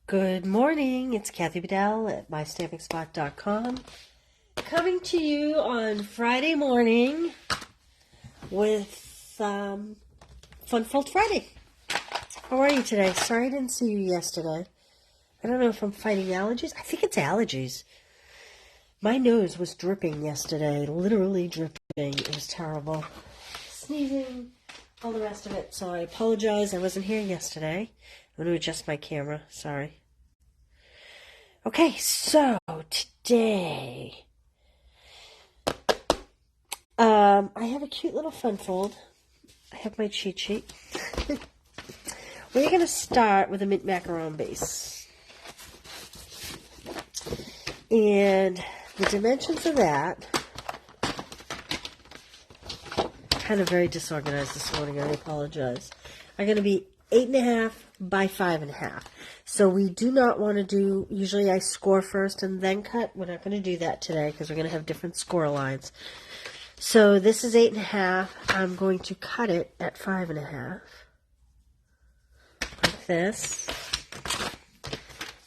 Good morning, it's Kathy Bedell at mystampingspot.com, coming to you on Friday morning with Fun Fold Friday. How are you today? Sorry I didn't see you yesterday. I don't know if I'm fighting allergies. I think it's allergies. My nose was dripping yesterday, literally dripping. It was terrible. Sneezing, all the rest of it. So I apologize. I wasn't here yesterday. I'm going to adjust my camera. Sorry. Okay, so today I have a cute little fun fold. I have my cheat sheet. We're going to start with a mint macaron base. And the dimensions of that, kind of very disorganized this morning, I apologize, are going to be 8.5 by 5.5. So we do not want to do, usually I score first and then cut. We're not going to do that today because we're going to have different score lines. So this is 8.5. I'm going to cut it at 5.5. Like this.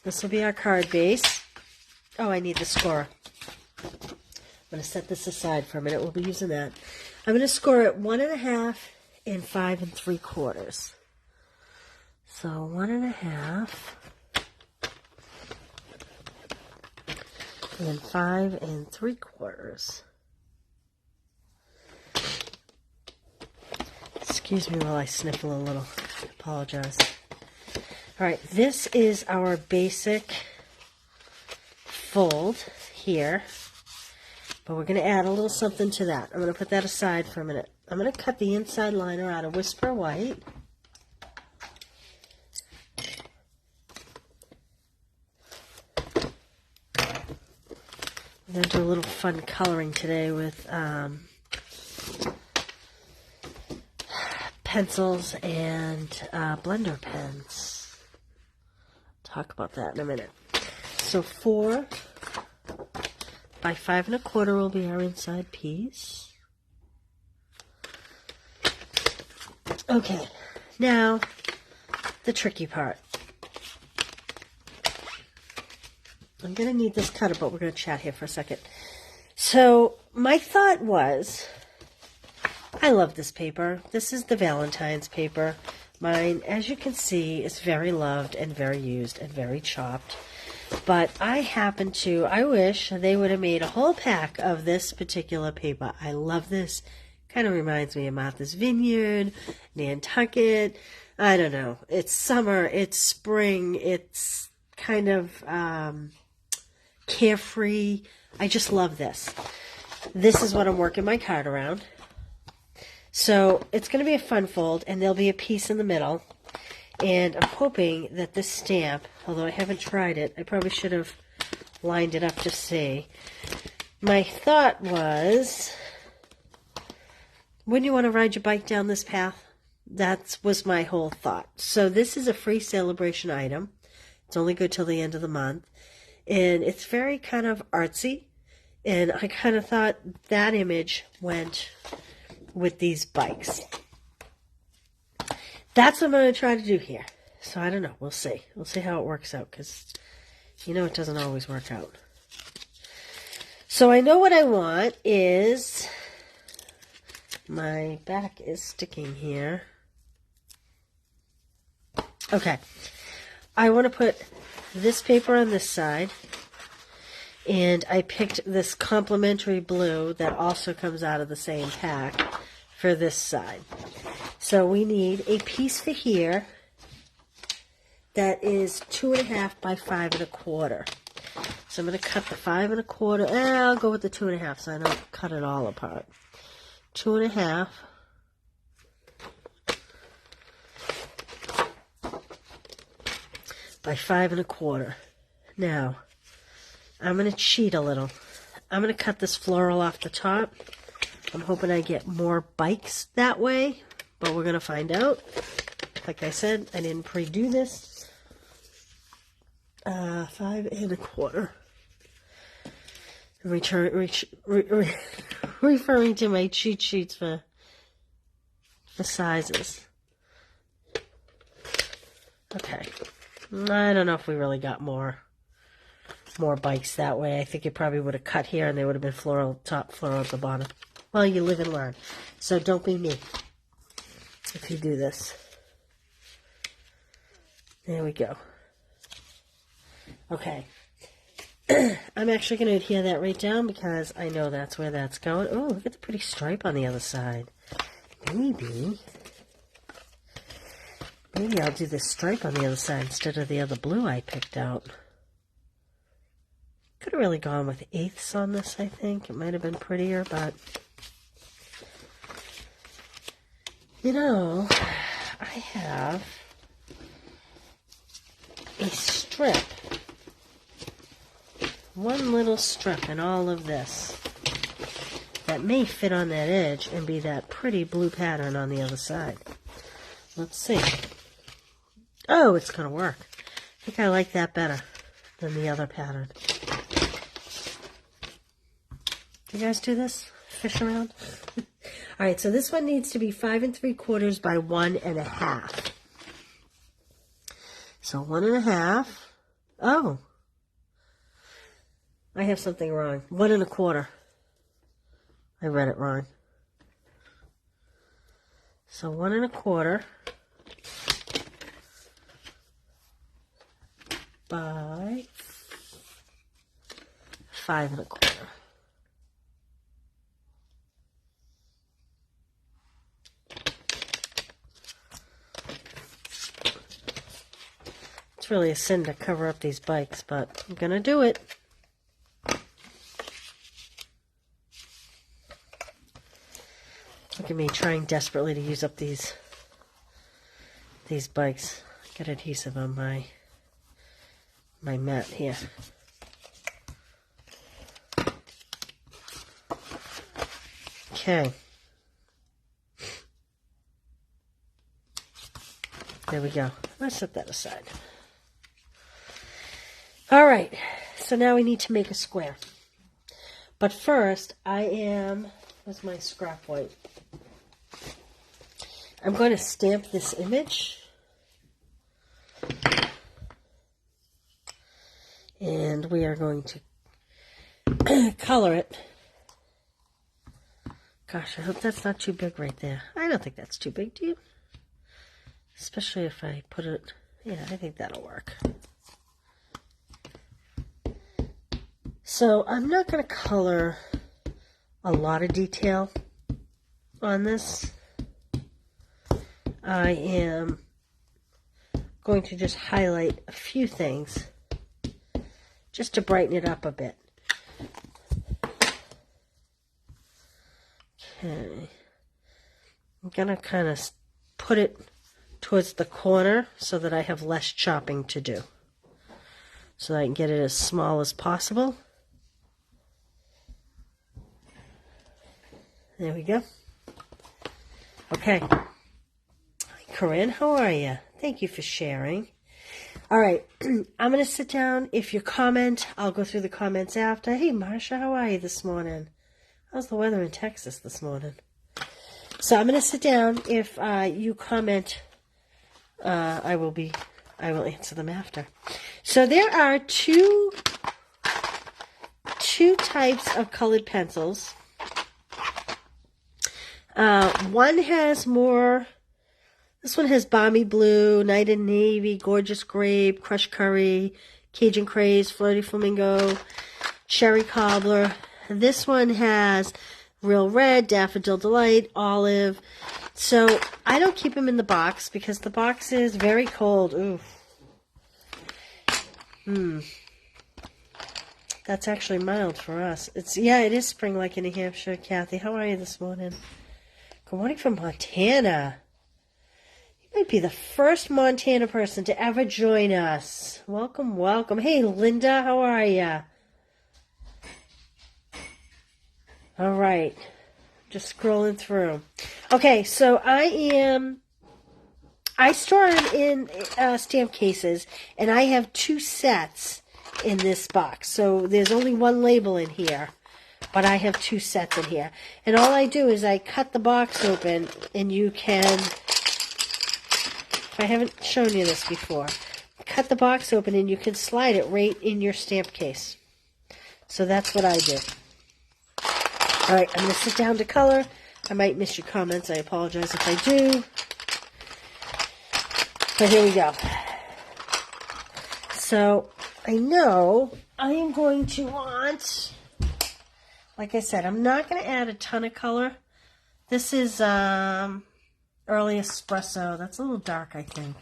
This will be our card base. Oh, I need the score. I'm going to set this aside for a minute. We'll be using that. I'm going to score it 1.5 and 5 3/4. So 1.5 and 5 3/4. Excuse me while I sniffle a little. I apologize. All right, this is our basic fold here, but we're going to add a little something to that. I'm going to put that aside for a minute. I'm going to cut the inside liner out of Whisper White. I'm going to do a little fun coloring today with pencils and blender pens. Talk about that in a minute. So 4 by 5 1/4 will be our inside piece. Okay, now the tricky part. I'm going to need this cutter, but we're going to chat here for a second. So my thought was, I love this paper. This is the Valentine's paper. Mine, as you can see, is very loved and very used and very chopped. But I wish they would have made a whole pack of this particular paper. I love this. Kind of reminds me of Martha's Vineyard, Nantucket. I don't know. It's summer. It's spring. It's kind of carefree. I just love this. This is what I'm working my card around. So it's going to be a fun fold, and there'll be a piece in the middle. And I'm hoping that this stamp, although I haven't tried it, I probably should have lined it up to see. My thought was, wouldn't you want to ride your bike down this path? That was my whole thought. So this is a free celebration item. It's only good till the end of the month. And it's very kind of artsy. And I kind of thought that image went with these bikes. That's what I'm going to try to do here. So I don't know. We'll see. We'll see how it works out, because you know it doesn't always work out. So I know what I want is, my back is sticking here. Okay. I want to put this paper on this side, and I picked this complementary blue that also comes out of the same pack for this side. So we need a piece for here that is 2.5 by 5 1/4. So I'm going to cut the 5 1/4. I'll go with the 2.5 so I don't cut it all apart. 2.5 by 5 1/4. Now, I'm going to cheat a little. I'm going to cut this floral off the top. I'm hoping I get more bikes that way, but we're going to find out. Like I said, I didn't pre-do this. 5 1/4. Referring to my cheat sheets for sizes. Okay. I don't know if we really got more bikes that way. I think it probably would have cut here and they would have been floral top, floral at the bottom. Well, you live and learn. So don't be me if you do this. There we go. Okay. I'm actually going to adhere that right down because I know that's where that's going. Oh, look at the pretty stripe on the other side. Maybe I'll do this stripe on the other side instead of the other blue I picked out. Could have really gone with eighths on this, I think. It might have been prettier, but... You know, I have a strip. One little strip in all of this that may fit on that edge and be that pretty blue pattern on the other side. Let's see. Oh, it's going to work. I think I like that better than the other pattern. Do you guys do this? Fish around? All right, so this one needs to be 5 3/4 by 1 1/2. So 1 1/2. Oh, I have something wrong. 1 1/4. I read it wrong. So 1 1/4 by 5 1/4. It's really a sin to cover up these bikes, but I'm gonna do it. Look at me trying desperately to use up these bikes. Get adhesive on my mat here. Okay. There we go. Let's set that aside. All right. So now we need to make a square. But first, where's my scrap white? I'm going to stamp this image. And we are going to color it. Gosh, I hope that's not too big right there. I don't think that's too big, do you? Especially if I put it... Yeah, I think that'll work. So I'm not going to color a lot of detail on this. I am going to just highlight a few things just to brighten it up a bit. Okay. I'm going to kind of put it towards the corner so that I have less chopping to do. So that I can get it as small as possible. There we go. Okay. Hi, Corinne. How are you? Thank you for sharing. All right. I'm going to sit down. If you comment, I'll go through the comments after. Hey, Marsha, how are you this morning? How's the weather in Texas this morning? So I'm going to sit down. If you comment, I will answer them after. So there are two types of colored pencils. One has more, this one has Balmy Blue, Night and Navy, Gorgeous Grape, Crushed Curry, Cajun Craze, Flirty Flamingo, Cherry Cobbler. This one has Real Red, Daffodil Delight, Olive. So I don't keep them in the box because the box is very cold. Ooh. That's actually mild for us. It is spring like in New Hampshire. Kathy, how are you this morning? Good morning from Montana. You might be the first Montana person to ever join us. Welcome, welcome. Hey, Linda, how are you? All right. Just scrolling through. Okay, so I store them in stamp cases, and I have 2 sets in this box. So there's only 1 label in here. But I have 2 sets in here. And all I do is I cut the box open, and you can, if I haven't shown you this before, cut the box open and you can slide it right in your stamp case. So that's what I do. All right, I'm going to sit down to color. I might miss your comments. I apologize if I do. But here we go. So I know I am going to want, like I said, I'm not going to add a ton of color. This is Early Espresso. That's a little dark, I think.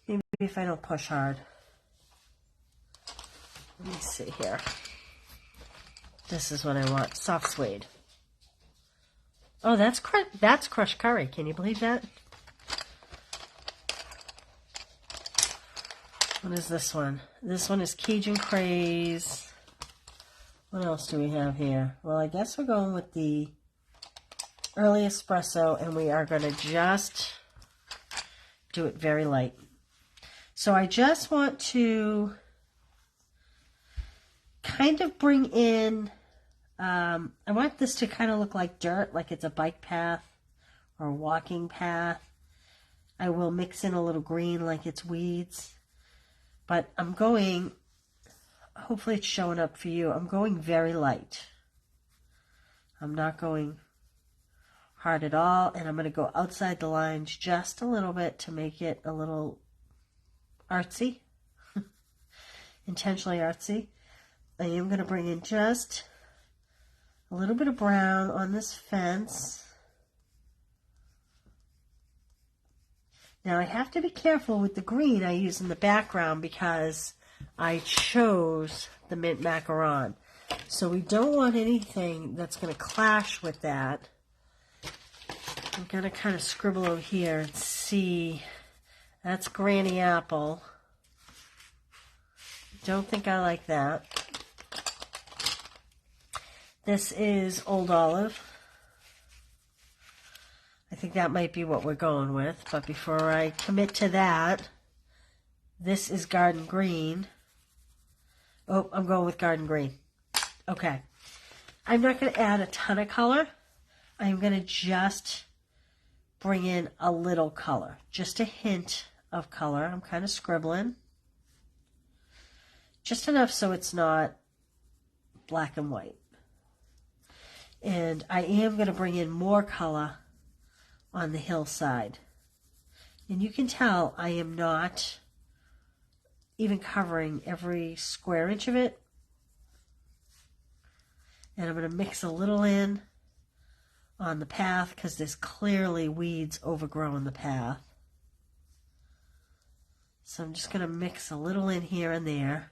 Maybe if I don't push hard. Let me see here. This is what I want. Soft suede. Oh, that's crushed curry. Can you believe that? What is this one? This one is Cajun Craze. What else do we have here? Well, I guess we're going with the Early Espresso, and we are going to just do it very light. So I just want to kind of bring in, I want this to kind of look like dirt, like it's a bike path or a walking path. I will mix in a little green like it's weeds. But I'm going, hopefully it's showing up for you, I'm going very light. I'm not going hard at all, and I'm going to go outside the lines just a little bit to make it a little artsy, intentionally artsy. I am going to bring in just a little bit of brown on this fence. Now I have to be careful with the green I use in the background because I chose the mint macaron. So we don't want anything that's going to clash with that. I'm going to kind of scribble over here and see. That's Granny Apple. Don't think I like that. This is Old Olive. I think that might be what we're going with. But before I commit to that, this is Garden Green. Oh, I'm going with Garden Green. Okay. I'm not going to add a ton of color. I'm going to just bring in a little color. Just a hint of color. I'm kind of scribbling. Just enough so it's not black and white. And I am going to bring in more color on the hillside. And you can tell I am not even covering every square inch of it. And I'm going to mix a little in on the path because there's clearly weeds overgrowing the path. So I'm just going to mix a little in here and there.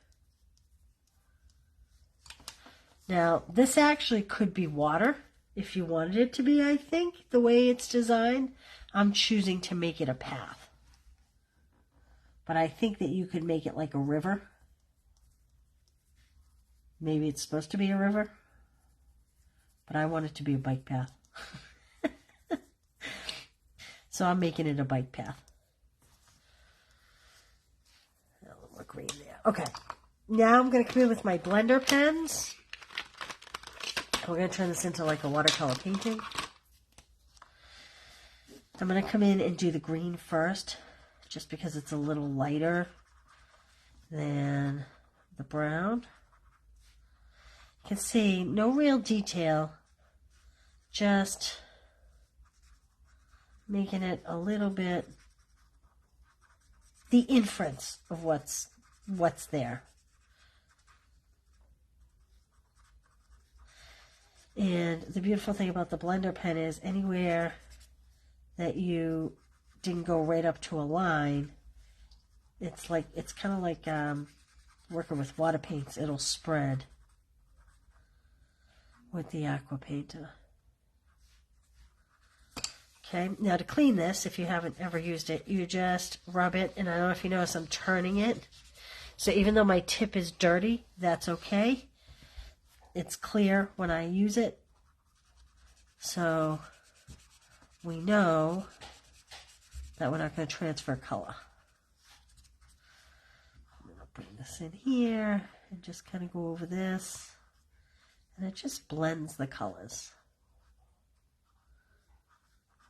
Now, this actually could be water if you wanted it to be, I think, the way it's designed. I'm choosing to make it a path. But I think that you could make it like a river. Maybe it's supposed to be a river. But I want it to be a bike path. So I'm making it a bike path. A little more green there. Okay. Now I'm going to come in with my blender pens. We're going to turn this into like a watercolor painting. I'm going to come in and do the green first, just because it's a little lighter than the brown. You can see no real detail, just making it a little bit the inference of what's there. And the beautiful thing about the blender pen is anywhere that you didn't go right up to a line, it's kind of like working with water paints. It'll spread with the aqua painter. Okay, now to clean this, if you haven't ever used it, you just rub it, and I don't know if you notice I'm turning it. So even though my tip is dirty, that's okay. It's clear when I use it. So we know that we're not going to transfer color. I'm going to bring this in here and just kind of go over this. And it just blends the colors.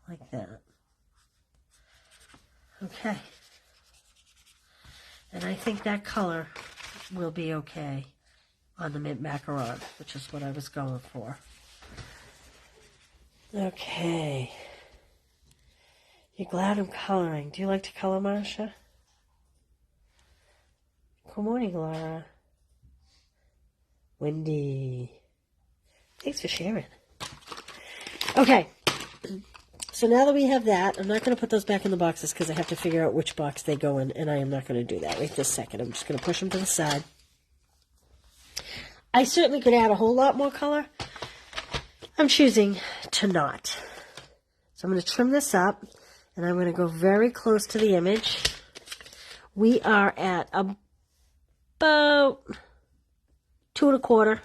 Like that. Okay. And I think that color will be okay on the mint macaron, which is what I was going for. Okay. You're glad I'm coloring. Do you like to color, Marsha? Good morning, Laura. Wendy. Thanks for sharing. Okay. So now that we have that, I'm not going to put those back in the boxes because I have to figure out which box they go in, and I am not going to do that right this second. I'm just going to push them to the side. I certainly could add a whole lot more color. I'm choosing to not. So I'm going to trim this up, and I'm going to go very close to the image. We are at about 2 1/4.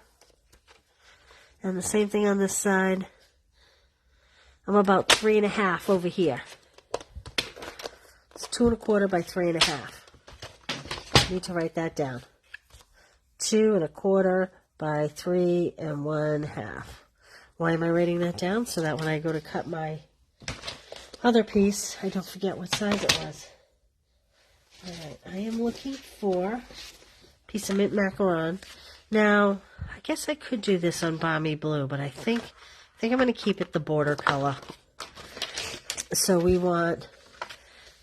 And the same thing on this side. I'm about 3 1/2 over here. It's 2 1/4 by 3 1/2. I need to write that down. 2 1/4 by 3 1/2. Why am I writing that down? So that when I go to cut my other piece, I don't forget what size it was. Alright, I am looking for a piece of mint macaron. Now, I guess I could do this on Balmy Blue, but I think I'm going to keep it the border color. So we want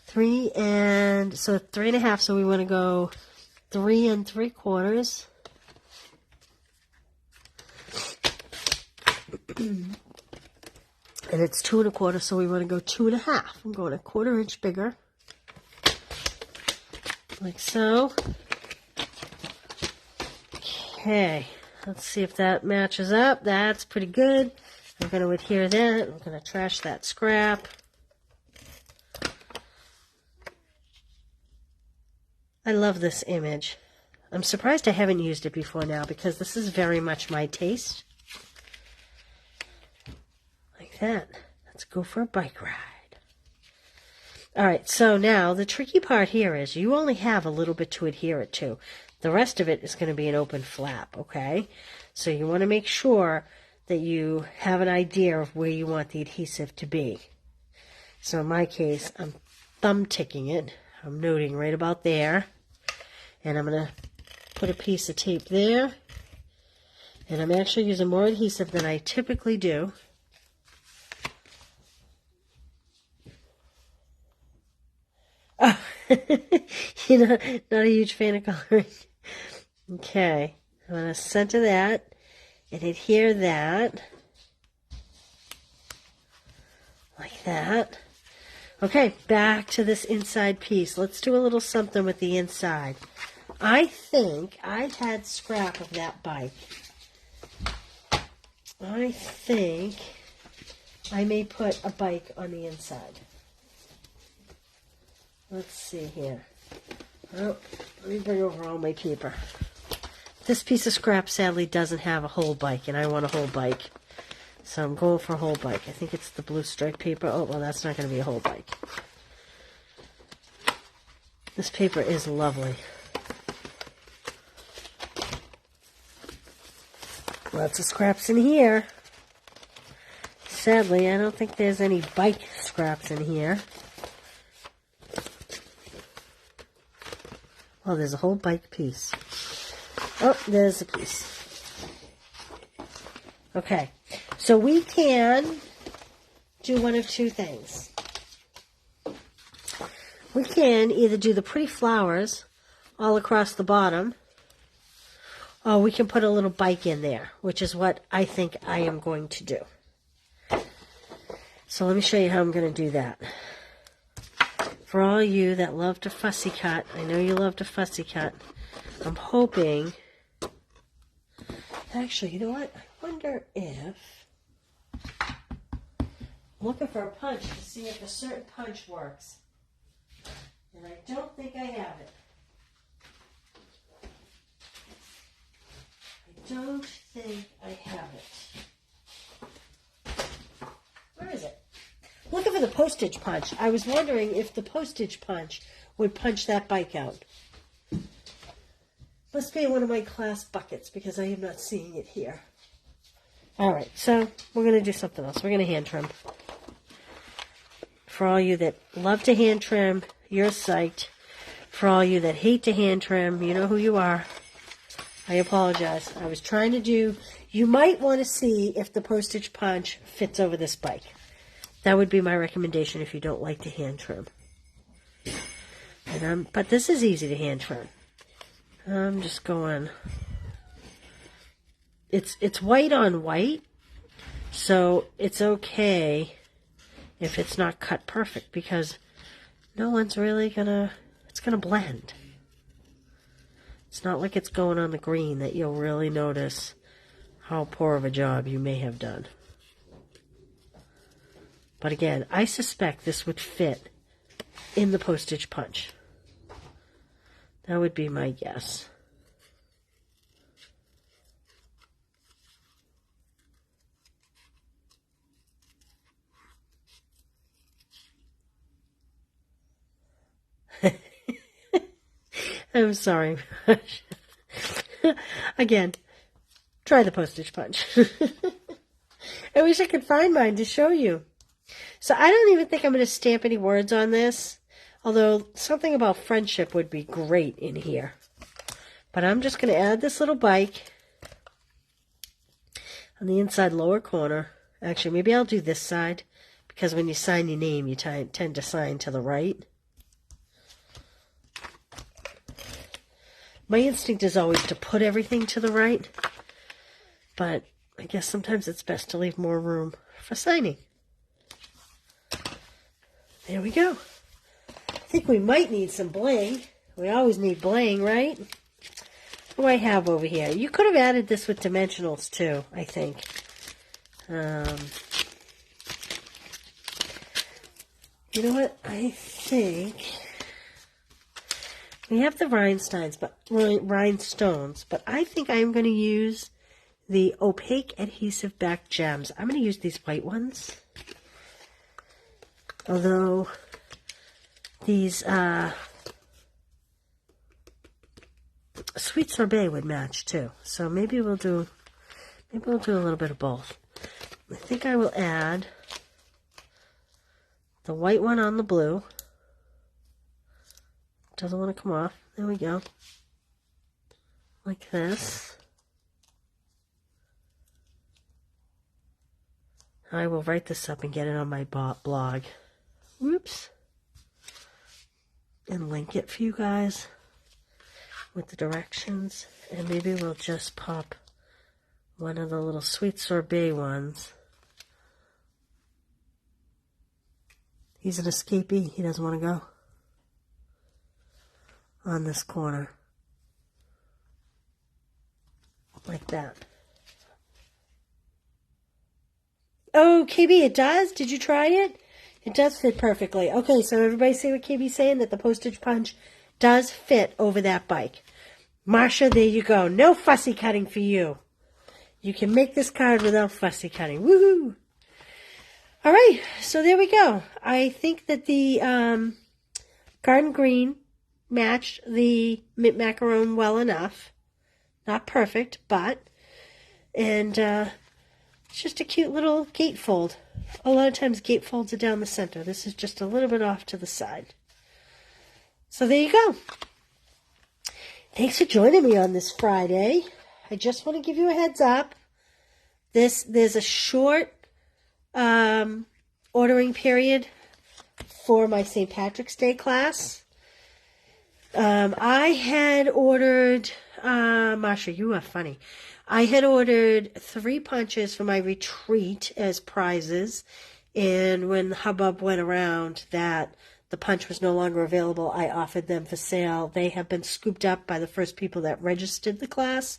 3 1/2, so we want to go 3 3/4. And it's 2 1/4, so we want to go 2 1/2. I'm going 1/4 inch bigger. Like so. Okay, let's see if that matches up. That's pretty good. I'm going to adhere that. I'm going to trash that scrap. I love this image. I'm surprised I haven't used it before now because this is very much my taste. Like that. Let's go for a bike ride. Alright, so now the tricky part here is you only have a little bit to adhere it to. The rest of it is going to be an open flap, okay? So you want to make sure that you have an idea of where you want the adhesive to be. So in my case, I'm thumb ticking it. I'm noting right about there. And I'm going to put a piece of tape there. And I'm actually using more adhesive than I typically do. Oh, you know, not a huge fan of coloring. Okay, I'm going to center that and adhere that. Like that. Okay, back to this inside piece. Let's do a little something with the inside. I think I had scrap of that bike. I think I may put a bike on the inside. Let's see here. Oh, let me bring over all my paper. This piece of scrap sadly doesn't have a whole bike, and I want a whole bike. So I'm going for a whole bike. I think it's the blue stripe paper. Oh, well, that's not going to be a whole bike. This paper is lovely. Lots of scraps in here. Sadly, I don't think there's any bike scraps in here. Oh, there's a whole bike piece. Oh, there's a piece. Okay, so we can do one of two things. We can either do the pretty flowers all across the bottom, or we can put a little bike in there, which is what I think I am going to do. So let me show you how I'm going to do that. For all you that love to fussy cut, I know you love to fussy cut, I'm hoping, actually, you know what? I wonder if, I'm looking for a punch to see if a certain punch works. And I don't think I have it. I don't think I have it. Where is it? Looking for the postage punch. I was wondering if the postage punch would punch that bike out. Must be in one of my class buckets because I am not seeing it here. Alright, so we're going to do something else. We're going to hand trim. For all you that love to hand trim, you're psyched. For all you that hate to hand trim, you know who you are. I apologize. I was trying to do... You might want to see if the postage punch fits over this bike. That would be my recommendation if you don't like to hand trim. But this is easy to hand trim. I'm just going... It's white on white, so it's okay if it's not cut perfect, because no one's really gonna... It's gonna blend. It's not like it's going on the green that you'll really notice how poor of a job you may have done. But again, I suspect this would fit in the postage punch. That would be my guess. I'm sorry. Again, try the postage punch. I wish I could find mine to show you. So I don't even think I'm going to stamp any words on this, although something about friendship would be great in here. But I'm just going to add this little bike on the inside lower corner. Actually, maybe I'll do this side, because when you sign your name, you tend to sign to the right. My instinct is always to put everything to the right, but I guess sometimes it's best to leave more room for signing. There we go. I think we might need some bling. We always need bling, right? What do I have over here? You could have added this with dimensionals too, I think. You know what? I think... We have the rhinestones, but I think I'm going to use the opaque adhesive back gems. I'm going to use these white ones. Although these sweet sorbet would match too. So maybe we'll do a little bit of both. I think I will add the white one on the blue. Doesn't want to come off. There we go. Like this. I will write this up and get it on my blog. Whoops. And link it for you guys with the directions. And maybe we'll just pop one of the little sweet sorbet ones. He's an escapee. He doesn't want to go. On this corner. Like that. Oh, KB, it does? Did you try it? It does fit perfectly. Okay, so everybody see what KB's saying? That the postage punch does fit over that bike. Marsha, there you go. No fussy cutting for you. You can make this card without fussy cutting. Woohoo! All right, so there we go. I think that the garden green matched the mint macaron well enough. Not perfect, but... And it's just a cute little gatefold. A lot of times gatefolds are down the center. This is just a little bit off to the side. So there you go. Thanks for joining me on this Friday. I just want to give you a heads up. There's a short ordering period for my St. Patrick's Day class. I had ordered, Masha, you are funny. I had ordered 3 punches for my retreat as prizes, and when the hubbub went around that the punch was no longer available, I offered them for sale. They have been scooped up by the first people that registered the class,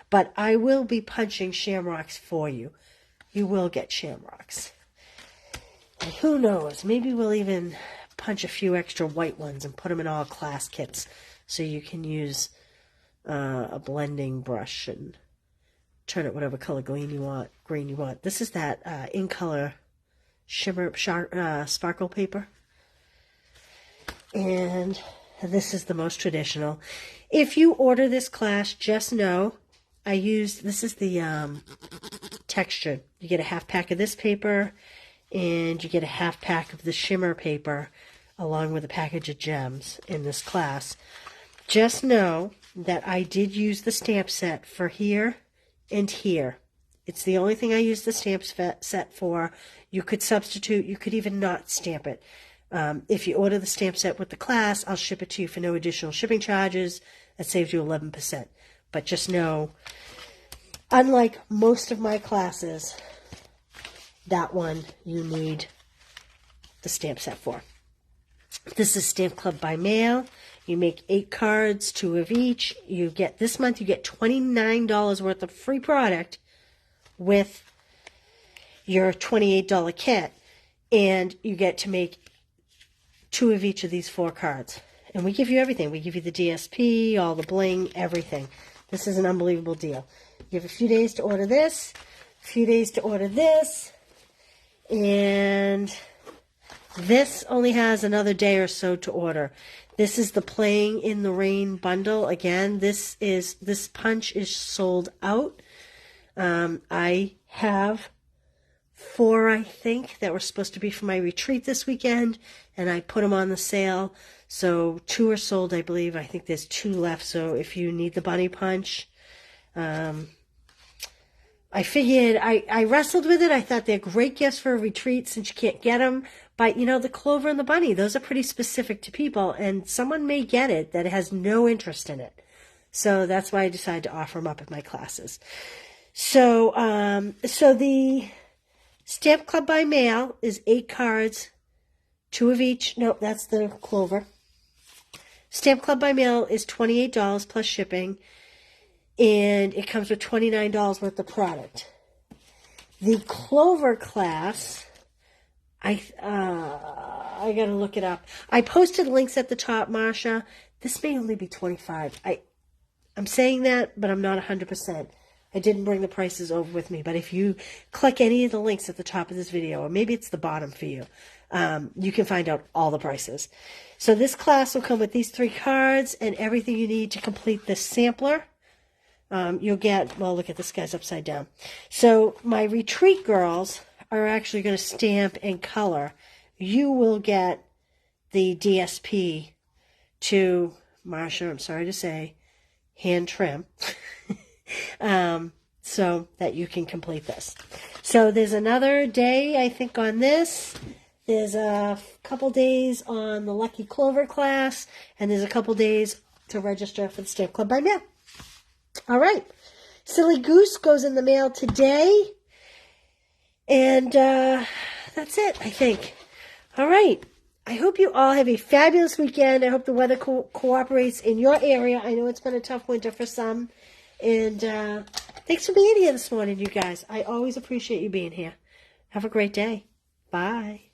but I will be punching shamrocks for you. You will get shamrocks. And who knows, maybe we'll even punch a few extra white ones and put them in all class kits so you can use a blending brush and turn it whatever color green you want. This is that in color shimmer sparkle paper, and this is the most traditional. If you order this class, just know this is the texture. You get a half pack of this paper and you get a half pack of the shimmer paper along with a package of gems in this class. Just know that I did use the stamp set for here and here. It's the only thing I use the stamp set for. You could substitute. You could even not stamp it. If you order the stamp set with the class, I'll ship it to you for no additional shipping charges. That saves you 11%. But just know, unlike most of my classes, that one you need the stamp set for. This is Stamp Club by Mail. You make 8 cards, 2 of each. You get, this month, you get $29 worth of free product with your $28 kit. And you get to make 2 of each of these 4 cards. And we give you everything. We give you the DSP, all the bling, everything. This is an unbelievable deal. You have a few days to order this, a few days to order this, and this only has another day or so to order. This is the Playing in the Rain bundle. Again, this punch is sold out. I have 4, I think, that were supposed to be for my retreat this weekend, and I put them on the sale. So 2 are sold, I believe. I think there's 2 left. So if you need the bunny punch, I figured, I wrestled with it. I thought they're great gifts for a retreat since you can't get them. But, you know, the clover and the bunny, those are pretty specific to people. And someone may get it that has no interest in it. So that's why I decided to offer them up at my classes. So, so the Stamp Club by Mail is 8 cards, 2 of each. Nope, that's the clover. Stamp Club by Mail is $28 plus shipping. And it comes with $29 worth of product. The Clover class, I gotta look it up. I posted links at the top, Marsha. This may only be $25. I'm saying that, but I'm not 100%. I didn't bring the prices over with me, but if you click any of the links at the top of this video, or maybe it's the bottom for you, you can find out all the prices. So this class will come with these 3 cards and everything you need to complete this sampler. You'll get, well, look at this guy's upside down. So my retreat girls are actually going to stamp and color. You will get the DSP to, Marsha, I'm sorry to say, hand trim. So that you can complete this. So there's another day, I think, on this. There's a couple days on the Lucky Clover class, and there's a couple days to register for the Stamp Club by Mail. All right. Silly Goose goes in the mail today. And that's it, I think. All right. I hope you all have a fabulous weekend. I hope the weather cooperates in your area. I know it's been a tough winter for some. And thanks for being here this morning, you guys. I always appreciate you being here. Have a great day. Bye.